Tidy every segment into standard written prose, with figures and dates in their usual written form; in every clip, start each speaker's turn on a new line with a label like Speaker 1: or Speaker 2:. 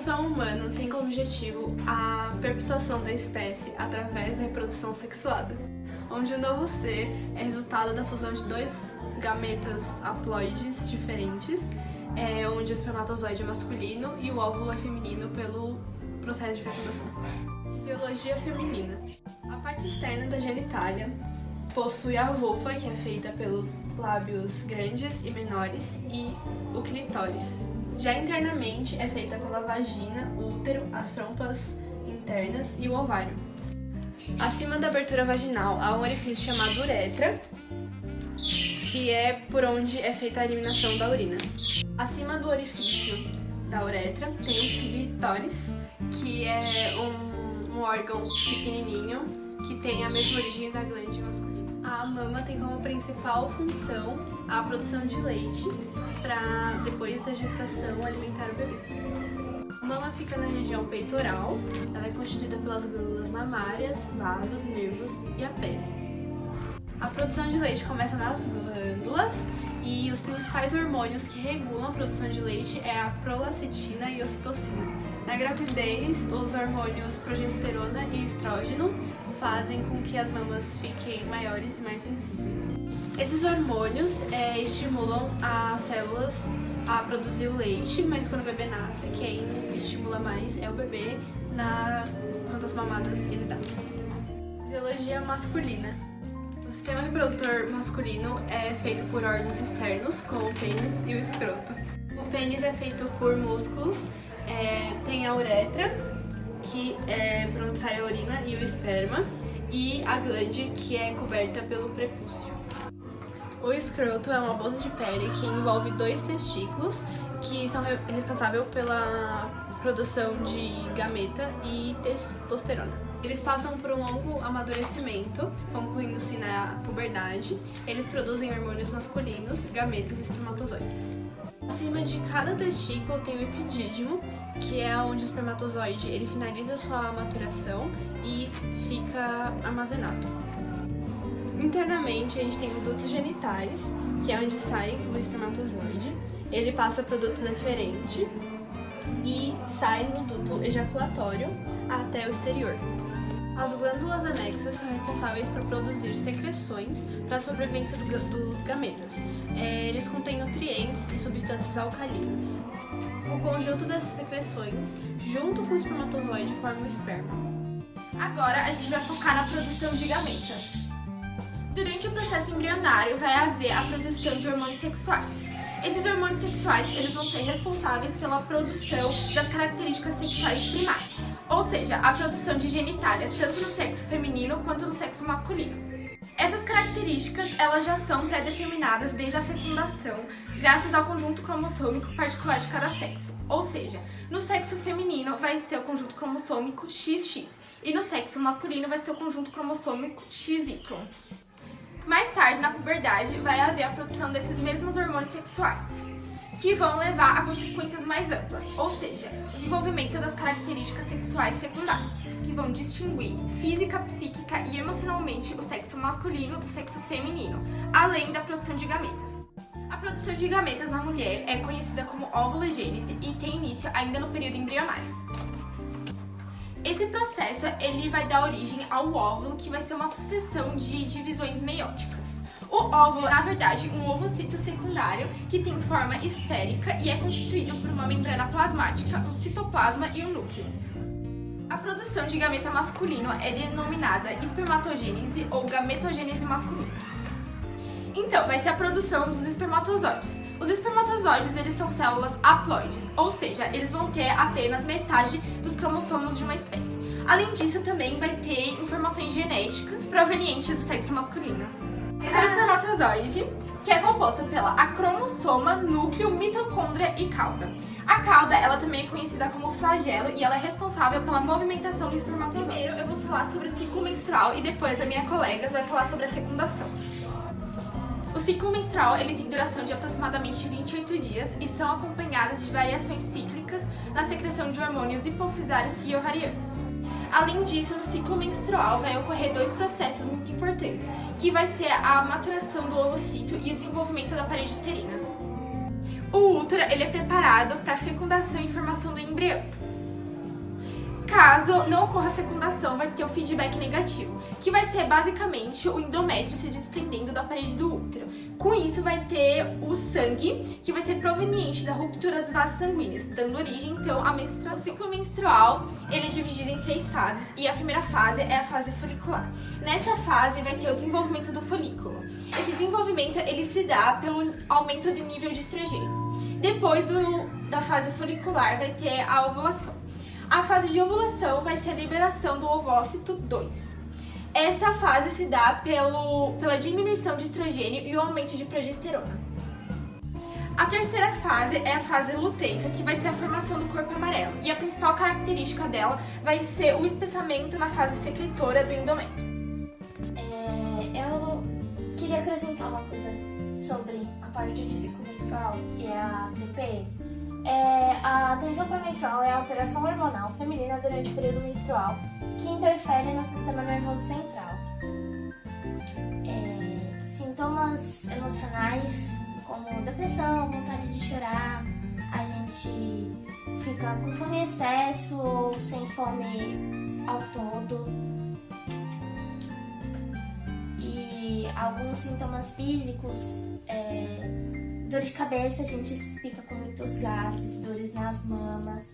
Speaker 1: evolução humana tem como objetivo a perpetuação da espécie através da reprodução sexuada, onde o novo ser é resultado da fusão de dois gametas haploides diferentes, onde o espermatozoide é masculino e o óvulo é feminino pelo processo de fecundação. Fisiologia feminina. A parte externa da genitália possui a vulva, que é feita pelos lábios grandes e menores, e o clitóris. Já internamente é feita pela vagina, o útero, as trompas internas e o ovário. Acima da abertura vaginal há um orifício chamado uretra, que é por onde é feita a eliminação da urina. Acima do orifício da uretra tem o clitóris, que é um órgão pequenininho que tem a mesma origem da glândula masculina. A mama tem como principal função a produção de leite para, depois da gestação, alimentar o bebê. A mama fica na região peitoral, ela é constituída pelas glândulas mamárias, vasos, nervos e a pele. A produção de leite começa nas glândulas e os principais hormônios que regulam a produção de leite é a prolacetina e a ocitocina. Na gravidez, os hormônios progesterona e estrógeno fazem com que as mamas fiquem maiores e mais sensíveis. Esses hormônios estimulam as células a produzir o leite, mas quando o bebê nasce, quem estimula mais é o bebê quantas mamadas ele dá. Fisiologia masculina. O sistema reprodutor masculino é feito por órgãos externos, como o pênis e o escroto. O pênis é feito por músculos, tem a uretra, que é por onde sai a urina e o esperma, e a glande, que é coberta pelo prepúcio. O escroto é uma bolsa de pele que envolve dois testículos, que são responsáveis pela produção de gameta e testosterona. Eles passam por um longo amadurecimento, concluindo-se na puberdade. Eles produzem hormônios masculinos, gametas e espermatozoides. Acima de cada testículo tem o epidídimo, que é onde o espermatozoide ele finaliza sua maturação e fica armazenado. Internamente a gente tem o duto genitais, que é onde sai o espermatozoide. Ele passa produto deferente e sai no duto ejaculatório até o exterior. As glândulas anexas são responsáveis por produzir secreções para a sobrevivência dos gametas. Eles contêm nutrientes e substâncias alcalinas. O conjunto dessas secreções, junto com o espermatozoide, forma o esperma.
Speaker 2: Agora a gente vai focar na produção de gametas. Durante o processo embrionário vai haver a produção de hormônios sexuais. Esses hormônios sexuais eles vão ser responsáveis pela produção das características sexuais primárias, ou seja, a produção de genitálias tanto no sexo feminino quanto no sexo masculino. Essas características elas já são pré-determinadas desde a fecundação, graças ao conjunto cromossômico particular de cada sexo. Ou seja, no sexo feminino vai ser o conjunto cromossômico XX e no sexo masculino vai ser o conjunto cromossômico XY. Mais tarde, na puberdade, vai haver a produção desses mesmos hormônios sexuais, que vão levar a consequências mais amplas, ou seja, o desenvolvimento das características sexuais secundárias, que vão distinguir física, psíquica e emocionalmente o sexo masculino do sexo feminino, além da produção de gametas. A produção de gametas na mulher é conhecida como ovulogênese e tem início ainda no período embrionário. Esse processo ele vai dar origem ao óvulo, que vai ser uma sucessão de divisões meióticas. O óvulo, na verdade, um ovocito secundário que tem forma esférica e é constituído por uma membrana plasmática, um citoplasma e um núcleo. A produção de gameta masculino é denominada espermatogênese ou gametogênese masculina. Então, vai ser a produção dos espermatozoides. Os espermatozoides eles são células haploides, ou seja, eles vão ter apenas metade dos cromossomos de uma espécie. Além disso, também vai ter informações genéticas provenientes do sexo masculino. Esse é o espermatozoide, que é composto pela acromossoma, núcleo, mitocôndria e cauda. A cauda, ela também é conhecida como flagelo e ela é responsável pela movimentação do espermatozoide. Primeiro eu vou falar sobre o ciclo menstrual e depois a minha colega vai falar sobre a fecundação. O ciclo menstrual ele tem duração de aproximadamente 28 dias e são acompanhadas de variações cíclicas na secreção de hormônios hipofisários e ovarianos. Além disso, no ciclo menstrual vai ocorrer dois processos muito importantes, que vai ser a maturação do ovocito e o desenvolvimento da parede uterina. O útero ele é preparado para a fecundação e formação do embrião. Caso não ocorra a fecundação, vai ter o feedback negativo, que vai ser basicamente o endométrio se desprendendo da parede do útero. Com isso, vai ter o sangue, que vai ser proveniente da ruptura dos vasos sanguíneos, dando origem, então, à menstruação. O ciclo menstrual, ele é dividido em 3 fases, e a primeira fase é a fase folicular. Nessa fase, vai ter o desenvolvimento do folículo. Esse desenvolvimento, ele se dá pelo aumento do nível de estrogênio. Depois da fase folicular, vai ter a ovulação. A fase de ovulação vai ser a liberação do ovócito 2. Essa fase se dá pela diminuição de estrogênio e o aumento de progesterona. A terceira fase é a fase luteica, que vai ser a formação do corpo amarelo. E a principal característica dela vai ser o espessamento na fase secretora do endométrio.
Speaker 3: Eu queria acrescentar uma coisa sobre a parte de ciclo menstrual, que é a TPM. A tensão pré-menstrual é a alteração hormonal feminina durante o período menstrual que interfere no sistema nervoso central. Sintomas emocionais como depressão, vontade de chorar, a gente fica com fome em excesso ou sem fome ao todo. E alguns sintomas físicos, dor de cabeça, a gente fica com muitos gases, dores nas mamas.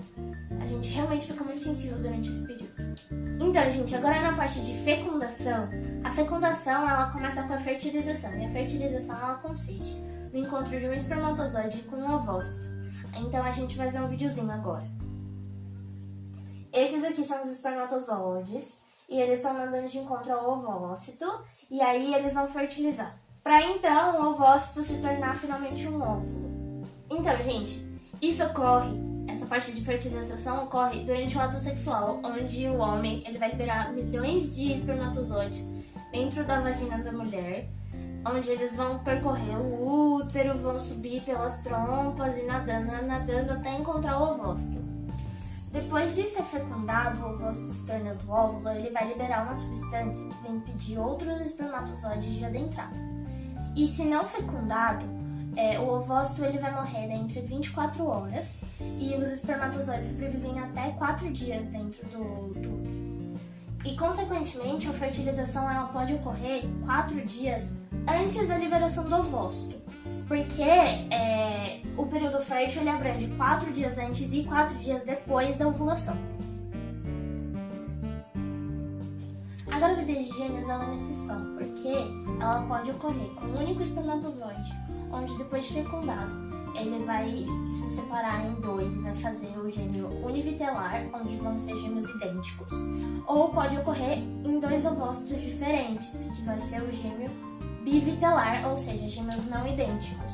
Speaker 3: A gente realmente fica muito sensível durante esse período. Então, gente, agora na parte de fecundação, a fecundação ela começa com a fertilização. E a fertilização ela consiste no encontro de um espermatozoide com um ovócito. Então a gente vai ver um videozinho agora. Esses aqui são os espermatozoides e eles estão andando de encontro ao ovócito e aí eles vão fertilizar. Para então o ovócito se tornar finalmente um óvulo. Então, gente, essa parte de fertilização ocorre durante o ato sexual, onde o homem ele vai liberar milhões de espermatozoides dentro da vagina da mulher, onde eles vão percorrer o útero, vão subir pelas trompas e nadando até encontrar o ovócito. Depois de ser fecundado, o ovócito se tornando óvulo, ele vai liberar uma substância que vai impedir outros espermatozoides de adentrar. E se não fecundado, o ovócito ele vai morrer entre 24 horas e os espermatozoides sobrevivem até 4 dias dentro do útero. E, consequentemente, a fertilização ela pode ocorrer 4 dias antes da liberação do ovócito, porque o período fértil ele abrange 4 dias antes e 4 dias depois da ovulação. A gravidez de gêmeos ela é uma exceção, porque ela pode ocorrer com um único espermatozoide, onde depois de fecundado ele vai se separar em 2 e vai fazer o gêmeo univitelar, onde vão ser gêmeos idênticos. Ou pode ocorrer em 2 ovócitos diferentes, que vai ser o gêmeo bivitelar, ou seja, gêmeos não idênticos.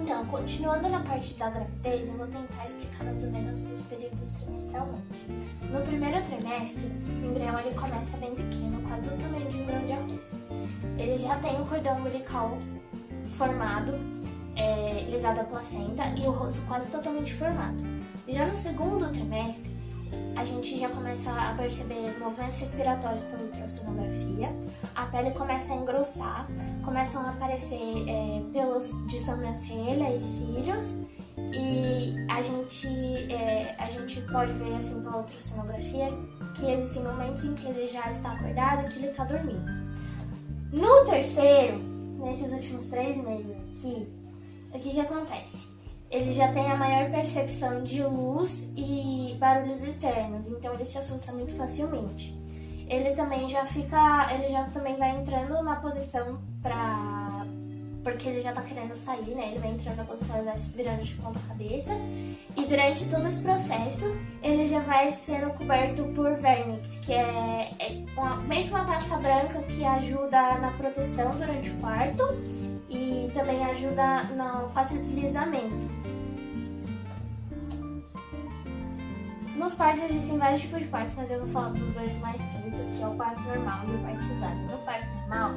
Speaker 3: Então, continuando na parte da gravidez, eu vou tentar explicar mais ou menos os períodos trimestralmente. No primeiro trimestre, o embrião ele começa bem pequeno, quase o tamanho de um grão de arroz. Ele já tem o cordão umbilical formado, ligado à placenta, e o rosto quase totalmente formado. E já no segundo trimestre, a gente já começa a perceber movimentos respiratórios pela ultrassonografia, a pele começa a engrossar, começam a aparecer pelos de sobrancelha e cílios, e a gente pode ver assim pela ultrassonografia que existem momentos em que ele já está acordado e que ele está dormindo. No terceiro, nesses últimos 3 meses aqui, o que acontece? Ele já tem a maior percepção de luz e barulhos externos, então ele se assusta muito facilmente. Ele já também vai entrando na posição porque ele já tá querendo sair, né? Ele vai entrando na posição, ele vai se virando de ponta cabeça. E durante todo esse processo, ele já vai sendo coberto por vernix, que é meio que uma pasta branca que ajuda na proteção durante o parto e também ajuda no fácil deslizamento. Nos partos existem vários tipos de partos, mas eu vou falar dos 2 mais feitos, que é o parto normal e o partizado. No parto normal,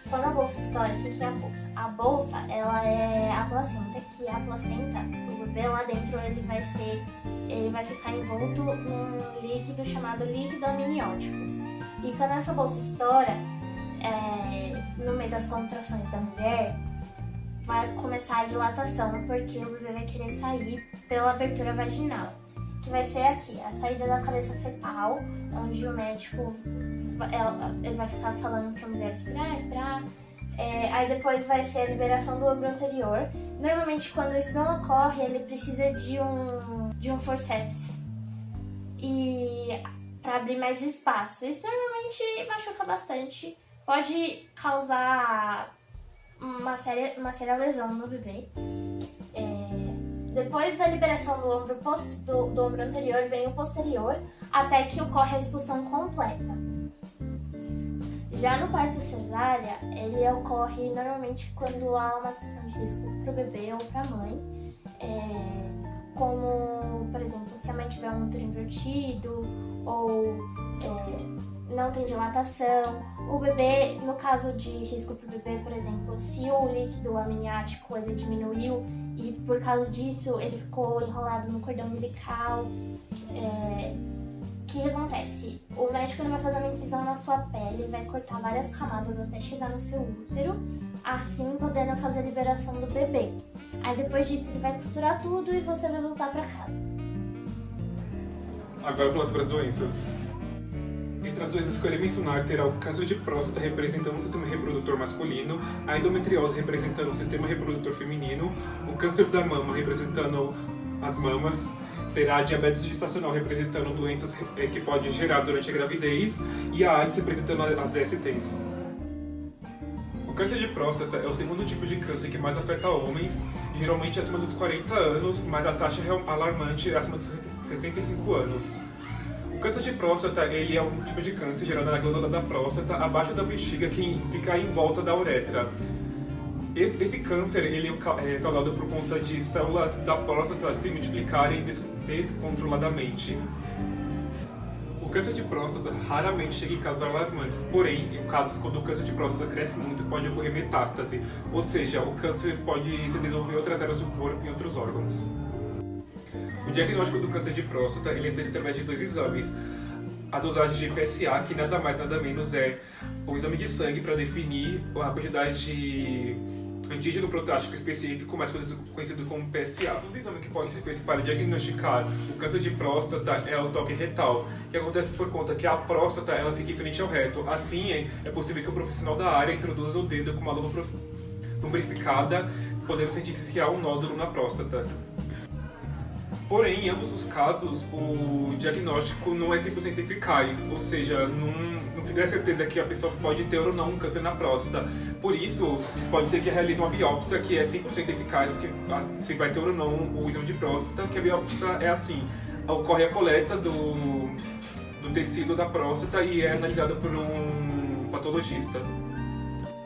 Speaker 3: quando a bolsa estoura, o que é a bolsa? A bolsa, ela é a placenta, que a placenta, o bebê lá dentro, ele vai ficar envolto num líquido chamado líquido amniótico. E quando essa bolsa estoura, no meio das contrações da mulher, vai começar a dilatação, porque o bebê vai querer sair pela abertura vaginal, que vai ser aqui, a saída da cabeça fetal, onde o médico ele vai ficar falando para a mulher esperar. Aí depois vai ser a liberação do ombro anterior. Normalmente quando isso não ocorre, ele precisa de um forceps e para abrir mais espaço. Isso normalmente machuca bastante, pode causar uma séria lesão no bebê. Depois da liberação do ombro anterior, vem o posterior, até que ocorre a expulsão completa. Já no parto cesárea, ele ocorre normalmente quando há uma situação de risco para o bebê ou para a mãe, como, por exemplo, se a mãe tiver um útero invertido ou não tem dilatação. O bebê, no caso de risco para o bebê, por exemplo, se o líquido amniótico ele diminuiu e por causa disso ele ficou enrolado no cordão umbilical, o que acontece? O médico ele vai fazer uma incisão na sua pele, vai cortar várias camadas até chegar no seu útero, assim podendo fazer a liberação do bebê. Aí depois disso ele vai costurar tudo e você vai voltar para casa.
Speaker 4: Agora falando sobre as doenças. Entre as doenças que eu irei mencionar, terá o câncer de próstata representando o sistema reprodutor masculino, a endometriose representando o sistema reprodutor feminino, o câncer da mama representando as mamas, terá a diabetes gestacional representando doenças que pode gerar durante a gravidez e a AIDS representando as DSTs. O câncer de próstata é o segundo tipo de câncer que mais afeta homens, geralmente acima dos 40 anos, mas a taxa é alarmante acima dos 65 anos. O câncer de próstata ele é um tipo de câncer gerado na glândula da próstata, abaixo da bexiga, que fica em volta da uretra. Esse câncer ele é causado por conta de células da próstata se multiplicarem descontroladamente. O câncer de próstata raramente chega em casos alarmantes, porém, em casos quando o câncer de próstata cresce muito, pode ocorrer metástase, ou seja, o câncer pode se desenvolver em outras áreas do corpo e em outros órgãos. O diagnóstico do câncer de próstata ele é feito através de 2 exames. A dosagem de PSA, que nada mais nada menos é o exame de sangue para definir a quantidade de antígeno protático específico, mais conhecido como PSA. Outro exame que pode ser feito para diagnosticar o câncer de próstata é o toque retal, que acontece por conta que a próstata ela fica em frente ao reto. Assim, é possível que o profissional da área introduza o dedo com uma luva lubrificada, podendo sentir se há um nódulo na próstata. Porém, em ambos os casos, o diagnóstico não é 100% eficaz, ou seja, não fica a certeza que a pessoa pode ter ou não um câncer na próstata. Por isso, pode ser que realize uma biópsia que é 100% eficaz, porque se vai ter ou não o exame de próstata, que a biópsia é assim, ocorre a coleta do tecido da próstata e é analisada por um patologista.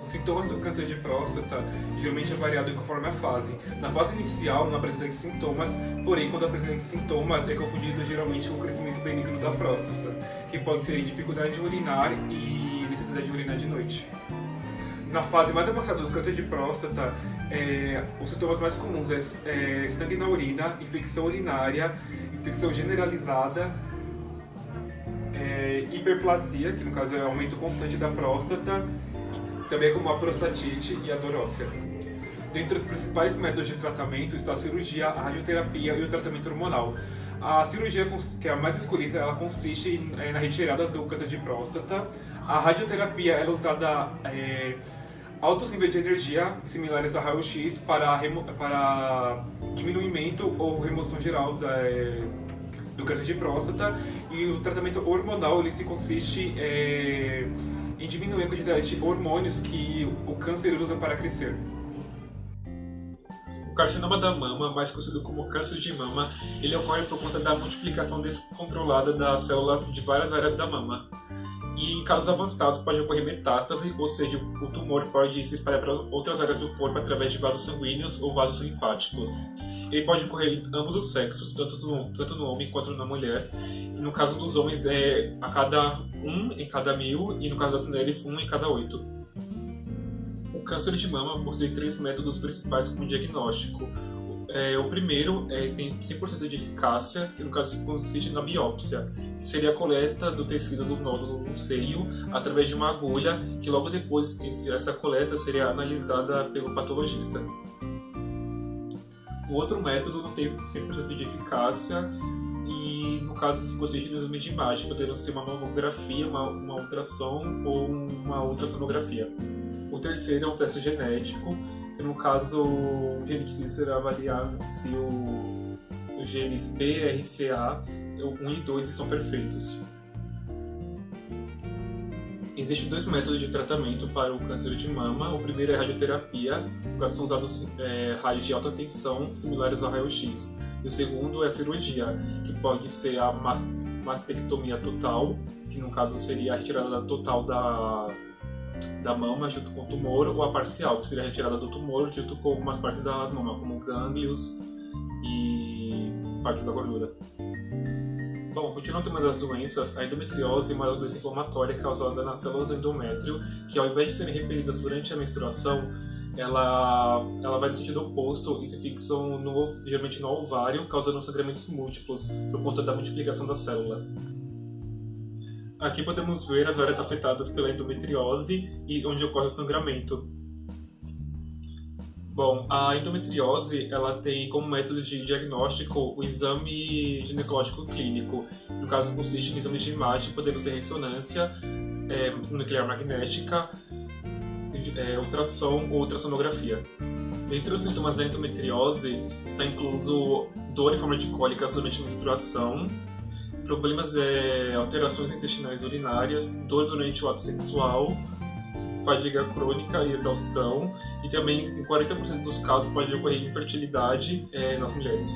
Speaker 4: Os sintomas do câncer de próstata geralmente é variado conforme a fase. Na fase inicial não apresenta sintomas, porém quando apresenta sintomas é confundido geralmente com o crescimento benigno da próstata, que pode ser dificuldade de urinar e necessidade de urinar de noite. Na fase mais avançada do câncer de próstata, os sintomas mais comuns é sangue na urina, infecção urinária, infecção generalizada, hiperplasia, que no caso é aumento constante da próstata, também como a prostatite e a dorócia. Dentre os principais métodos de tratamento está a cirurgia, a radioterapia e o tratamento hormonal. A cirurgia, que é a mais escolhida, ela consiste na retirada do câncer de próstata. A radioterapia ela é usada altos níveis de energia, similares a raio-x, para diminuimento ou remoção geral do câncer de próstata. E o tratamento hormonal ele se consiste em diminuir a quantidade de hormônios que o câncer usa para crescer. O carcinoma da mama, mais conhecido como câncer de mama, ele ocorre por conta da multiplicação descontrolada das células de várias áreas da mama. E em casos avançados pode ocorrer metástase, ou seja, o tumor pode se espalhar para outras áreas do corpo através de vasos sanguíneos ou vasos linfáticos. Ele pode ocorrer em ambos os sexos, tanto no homem quanto na mulher. E no caso dos homens é a cada 1 em cada 1000 e no caso das mulheres 1 em cada 8. O câncer de mama possui 3 métodos principais como diagnóstico. O primeiro tem 100% de eficácia, que no caso consiste na biópsia, que seria a coleta do tecido do nódulo no seio através de uma agulha, que logo depois essa coleta seria analisada pelo patologista. O outro método não tem 100% de eficácia e e, no caso, se consiste no exame de imagem, podendo ser uma mamografia, uma ultrassom ou uma ultrassonografia. O terceiro é um teste genético, que no caso o geneticista irá avaliar se os genes BRCA 1 e 2 estão perfeitos. Existem 2 métodos de tratamento para o câncer de mama. O primeiro é a radioterapia, no caso são usados raios de alta tensão similares ao raio-x. E o segundo é a cirurgia, que pode ser a mastectomia total, que no caso seria a retirada total da mama junto com o tumor, ou a parcial, que seria a retirada do tumor junto com algumas partes da mama, como gânglios e partes da gordura. Bom, continuando o tema das doenças, a endometriose é uma doença inflamatória causada nas células do endométrio, que ao invés de serem repelidas durante a menstruação, ela vai no sentido oposto e se fixam geralmente no ovário, causando sangramentos múltiplos por conta da multiplicação da célula. Aqui podemos ver as áreas afetadas pela endometriose e onde ocorre o sangramento. Bom, a endometriose ela tem como método de diagnóstico o exame ginecológico clínico. No caso, consiste em exames de imagem, podendo ser ressonância nuclear magnética, ultrassom ou ultrassonografia. Entre os sintomas da endometriose está incluso dor em forma de cólicas durante a menstruação, problemas alterações intestinais urinárias, dor durante o ato sexual, fadiga crônica e exaustão, e também em 40% dos casos pode ocorrer infertilidade nas mulheres.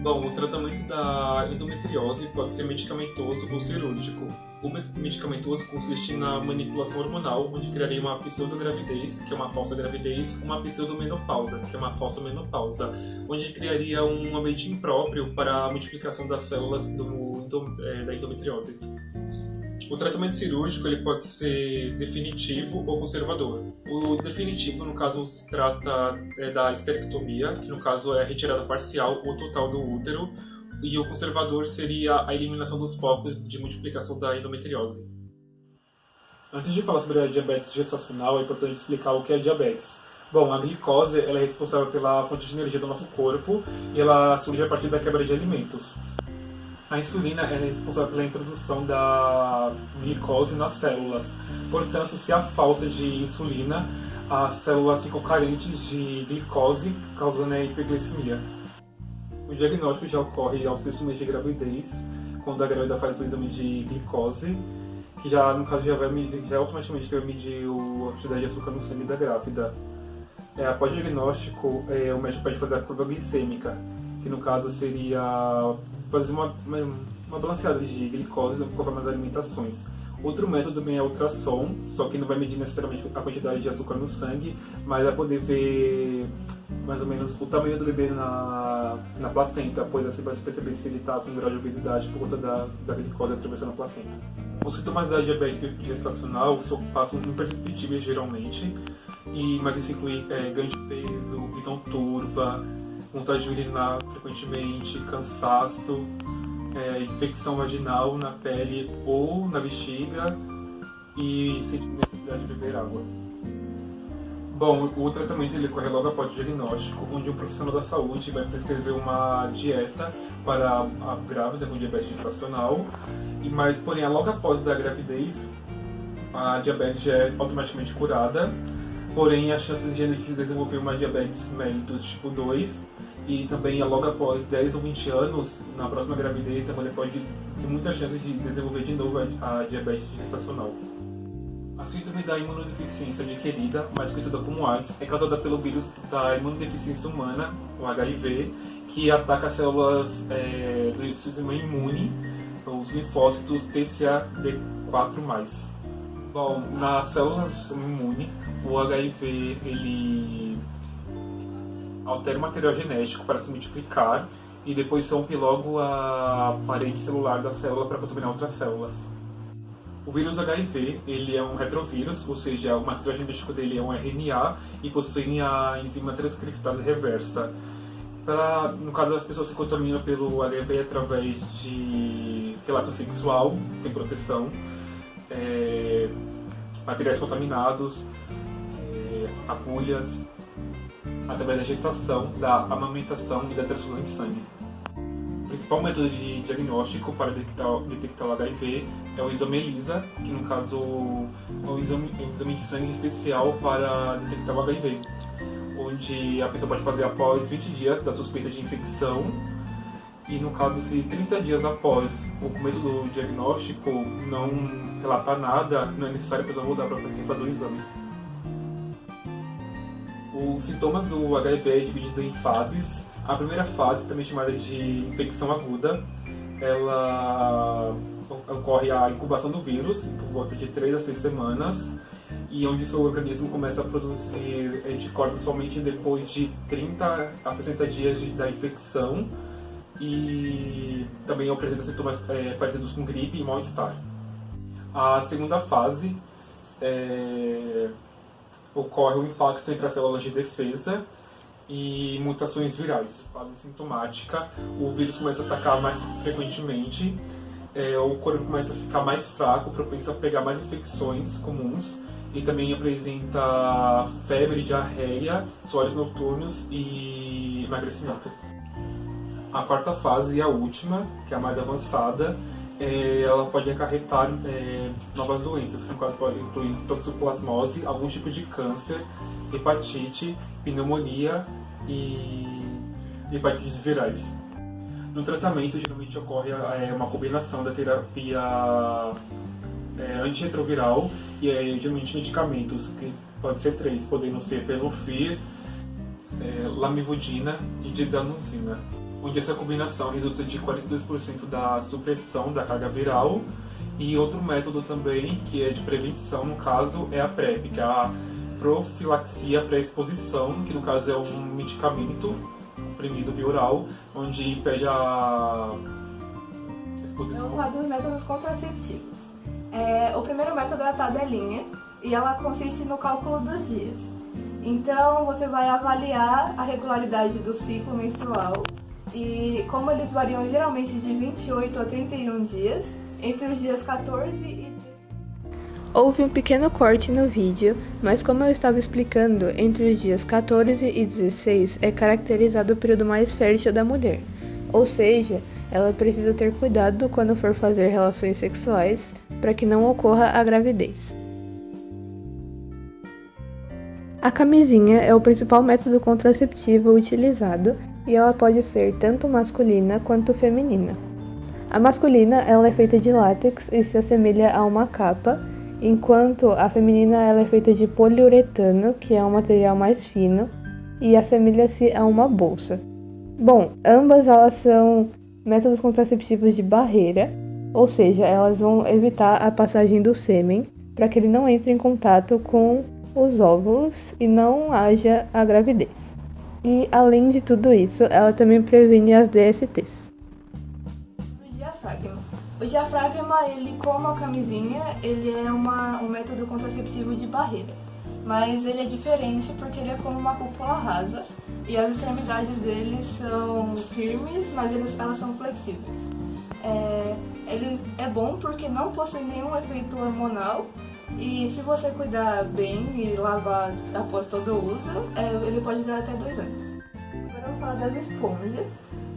Speaker 4: Bom, o tratamento da endometriose pode ser medicamentoso ou cirúrgico. O medicamentoso consiste na manipulação hormonal, onde criaria uma pseudogravidez, que é uma falsa gravidez, uma pseudomenopausa, que é uma falsa menopausa, onde criaria um ambiente impróprio para a multiplicação das células da endometriose. O tratamento cirúrgico ele pode ser definitivo ou conservador. O definitivo, no caso, se trata da esterectomia, que no caso é a retirada parcial ou total do útero, e o conservador seria a eliminação dos focos de multiplicação da endometriose. Antes de falar sobre a diabetes gestacional, é importante explicar o que é diabetes. Bom, a glicose ela é responsável pela fonte de energia do nosso corpo e ela surge a partir da quebra de alimentos. A insulina é responsável pela introdução da glicose nas células. Portanto, se há falta de insulina, as células ficam carentes de glicose, causando a hiperglicemia. O diagnóstico já ocorre ao 6º mês de gravidez, quando a grávida faz o exame de glicose, que já, no caso, já automaticamente vai medir a quantidade de açúcar no sangue da grávida. Após o diagnóstico, o médico pode fazer a curva glicêmica, que no caso seria fazer uma balanceada de glicose conforme as alimentações. Outro método também é a ultrassom, só que não vai medir necessariamente a quantidade de açúcar no sangue, mas vai poder ver mais ou menos o tamanho do bebê na placenta, pois assim vai perceber se ele está com grau de obesidade por conta da glicose atravessando a placenta. Os sintomas da diabetes gestacional passam imperceptíveis geralmente, mas isso inclui ganho de peso, visão turva, vontade de urinar frequentemente, cansaço, infecção vaginal na pele ou na bexiga e necessidade de beber água. Bom, o tratamento ele ocorre logo após o diagnóstico, onde um profissional da saúde vai prescrever uma dieta para a grávida com diabetes gestacional, porém logo após da gravidez a diabetes já é automaticamente curada, porém as chances de desenvolver uma diabetes mellitus tipo 2 e também logo após 10 ou 20 anos, na próxima gravidez, a mulher pode ter muita chance de desenvolver de novo a diabetes gestacional. A síndrome da imunodeficiência adquirida, mais conhecida como AIDS, é causada pelo vírus da imunodeficiência humana, o HIV, que ataca as células do sistema imune, os linfócitos TCA-D4+. Bom, nas células do sistema imune, o HIV ele altera o material genético para se multiplicar e depois rompe logo a parede celular da célula para contaminar outras células. O vírus HIV ele é um retrovírus, ou seja, o material genético dele é um RNA e possui a enzima transcriptase reversa. No caso, as pessoas se contaminam pelo HIV através de relação sexual sem proteção, materiais contaminados, agulhas, através da gestação, da amamentação e da transfusão de sangue. principal método de diagnóstico para detectar o HIV é o exame ELISA, que no caso é um exame de sangue especial para detectar o HIV, onde a pessoa pode fazer após 20 dias da suspeita de infecção. E no caso, se 30 dias após o começo do diagnóstico não relatar nada, não é necessário a pessoa voltar para refazer o exame. Os sintomas do HIV é dividido em fases. A primeira fase, também chamada de infecção aguda, ela ocorre a incubação do vírus por volta de 3 a 6 semanas, e onde seu organismo começa a produzir anticorpos somente depois de 30 a 60 dias da infecção, e também apresenta sintomas parecidos com gripe e mal-estar. A segunda fase ocorre o impacto entre as células de defesa e mutações virais. Fase sintomática, o vírus começa a atacar mais frequentemente, o corpo começa a ficar mais fraco, propenso a pegar mais infecções comuns, e também apresenta febre, diarreia, suores noturnos e emagrecimento. A quarta fase e a última, que é a mais avançada, ela pode acarretar novas doenças, que no caso podem incluir toxoplasmose, alguns tipos de câncer, hepatite, pneumonia e hepatites virais. No tratamento, geralmente ocorre uma combinação da terapia antirretroviral e geralmente medicamentos, que pode ser 3, podendo ser tenofir, lamivudina e didanosina, onde essa combinação resulta de 42% da supressão da carga viral. E outro método também, que é de prevenção, no caso, é a PrEP, que é a profilaxia pré-exposição, que no caso é um medicamento comprimido via oral, onde impede a exposição.
Speaker 5: Eu vou falar dos métodos contraceptivos. O primeiro método é a tabelinha, e ela consiste no cálculo dos dias. Então, você vai avaliar a regularidade do ciclo menstrual, e como eles variam geralmente de 28 a 31 dias, entre os dias 14 e...
Speaker 1: Houve um pequeno corte no vídeo, mas como eu estava explicando, entre os dias 14 e 16 é caracterizado o período mais fértil da mulher, ou seja, ela precisa ter cuidado quando for fazer relações sexuais para que não ocorra a gravidez. A camisinha é o principal método contraceptivo utilizado e ela pode ser tanto masculina quanto feminina. A masculina ela é feita de látex e se assemelha a uma capa, enquanto a feminina ela é feita de poliuretano, que é um material mais fino, e assemelha-se a uma bolsa. Bom, ambas elas são métodos contraceptivos de barreira, ou seja, elas vão evitar a passagem do sêmen para que ele não entre em contato com os óvulos e não haja a gravidez. E além de tudo isso, ela também previne as DSTs.
Speaker 5: O diafragma, ele como a camisinha, ele é um método contraceptivo de barreira, mas ele é diferente porque ele é como uma cúpula rasa e as extremidades dele são firmes, mas elas são flexíveis. Ele é bom porque não possui nenhum efeito hormonal e se você cuidar bem e lavar após todo o uso, ele pode durar até 2 anos. Agora eu vou falar das esponjas.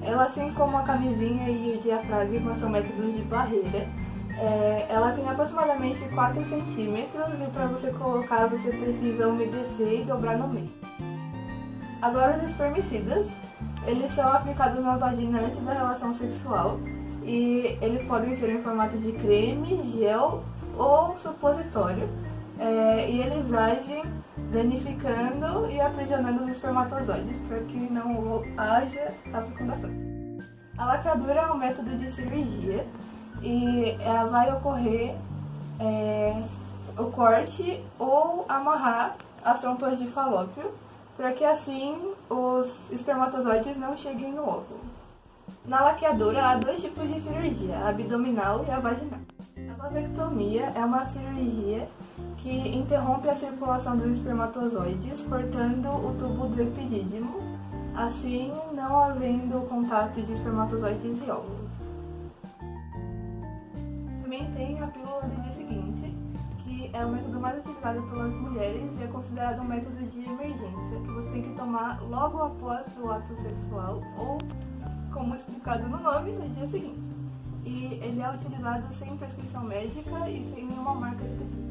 Speaker 5: Ela, assim como a camisinha e o diafragma, são métodos de barreira. Ela tem aproximadamente 4 centímetros e para você colocar você precisa umedecer e dobrar no meio. Agora os espermicidas, eles são aplicados na vagina antes da relação sexual e eles podem ser em formato de creme, gel ou supositório. E eles agem danificando e aprisionando os espermatozoides para que não haja a fecundação. A lacradura é um método de cirurgia e ela vai ocorrer o corte ou amarrar as trompas de falópio para que assim os espermatozoides não cheguem no óvulo. Na laqueadura há 2 tipos de cirurgia, a abdominal e a vaginal. A vasectomia é uma cirurgia que interrompe a circulação dos espermatozoides, cortando o tubo do epidídimo, assim não havendo contato de espermatozoides e óvulos. Também tem a pílula do dia seguinte, que é o método mais utilizado pelas mulheres e é considerado um método de emergência, que você tem que tomar logo após o ato sexual ou como explicado no nome, no dia seguinte. E ele é utilizado sem prescrição médica e sem nenhuma marca específica.